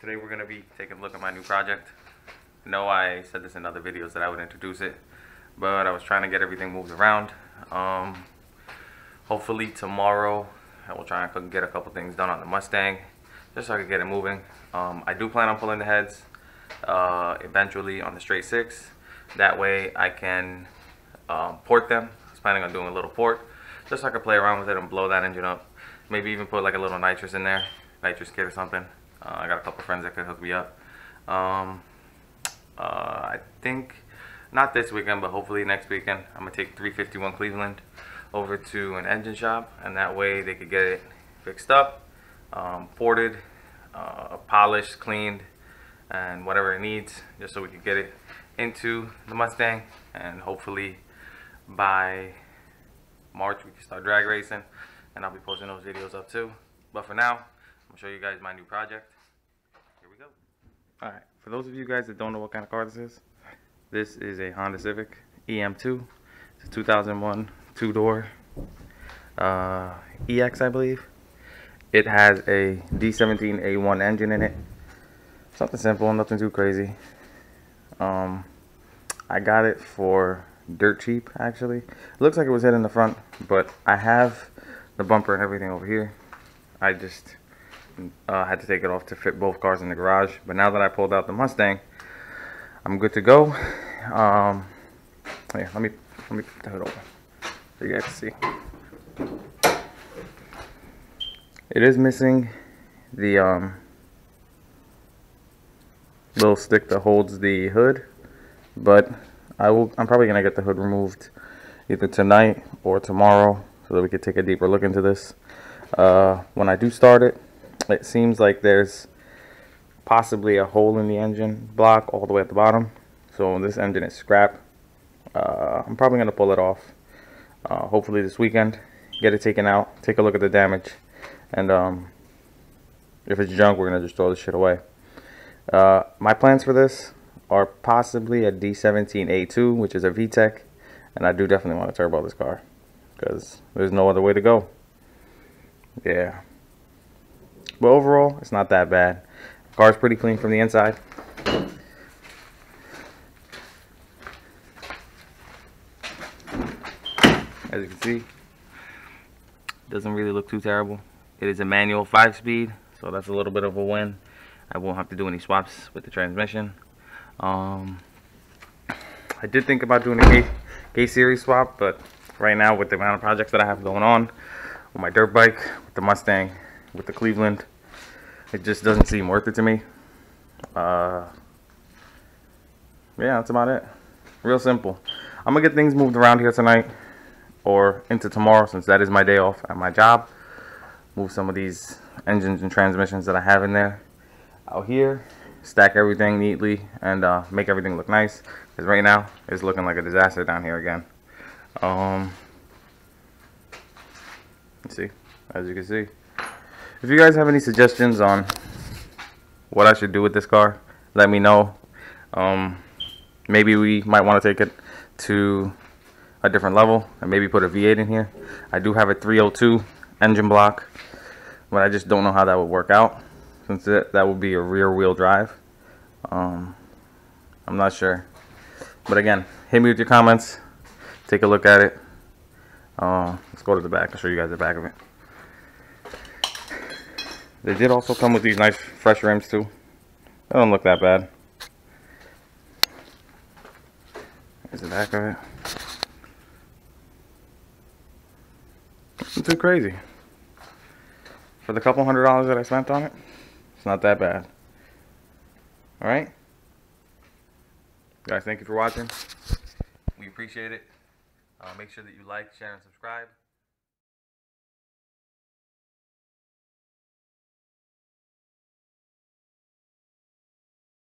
Today we're going to be taking a look at my new project. I know I said this in other videos that I would introduce it, but I was trying to get everything moved around. Hopefully tomorrow I will try and get a couple things done on the Mustang, just so I can get it moving. I do plan on pulling the heads eventually on the straight six. That way I can port them. I was planning on doing a little port, just so I can play around with it and blow that engine up. Maybe even put like a little nitrous in there, nitrous kit or something. I got a couple friends that could hook me up. I think not this weekend, but hopefully next weekend I'm gonna take 351 Cleveland over to an engine shop, and that way they could get it fixed up, ported, polished, cleaned, and whatever it needs, just so we could get it into the Mustang, and hopefully by March we can start drag racing, and I'll be posting those videos up too. But for now, I'm gonna show you guys my new project. Here we go. Alright, for those of you guys that don't know what kind of car this is a Honda Civic EM2. It's a 2001 two-door EX, I believe. It has a D17A1 engine in it. Something simple, nothing too crazy. I got it for dirt cheap, actually. It looks like it was hit in the front, but I have the bumper and everything over here. I just had to take it off to fit both cars in the garage. But now that I pulled out the Mustang, I'm good to go. Here, let me put the hood open so you guys can see. It is missing the little stick that holds the hood, but I'm probably gonna get the hood removed either tonight or tomorrow so that we could take a deeper look into this. When I do start it, it seems like there's possibly a hole in the engine block all the way at the bottom. So this engine is scrap. I'm probably going to pull it off hopefully this weekend, get it taken out, take a look at the damage, and if it's junk, we're going to just throw this shit away. My plans for this are possibly a D17A2, which is a VTEC, and I do definitely want to turbo this car because there's no other way to go. Yeah. But overall, it's not that bad. The car's pretty clean from the inside. As you can see, it doesn't really look too terrible. It is a manual 5-speed, so that's a little bit of a win. I won't have to do any swaps with the transmission. I did think about doing a K-Series swap, but right now with the amount of projects that I have going on, with my dirt bike, with the Mustang, with the Cleveland, it just doesn't seem worth it to me. Yeah, that's about it. Real simple. I'm gonna get things moved around here tonight or into tomorrow, since that is my day off at my job. Move some of these engines and transmissions that I have in there out here, stack everything neatly, and make everything look nice, because right now it's looking like a disaster down here again. Let's see, as you can see. If you guys have any suggestions on what I should do with this car, let me know. Maybe we might want to take it to a different level and maybe put a V8 in here. I do have a 302 engine block, but I just don't know how that would work out, since that would be a rear wheel drive. I'm not sure. But again, hit me with your comments. Take a look at it. Let's go to the back. I'll show you guys the back of it. They did also come with these nice fresh rims too. They don't look that bad. Here's the back of it. Nothing too crazy. For the couple $100 that I spent on it, it's not that bad. Alright? Guys, thank you for watching. We appreciate it. Make sure that you like, share, and subscribe.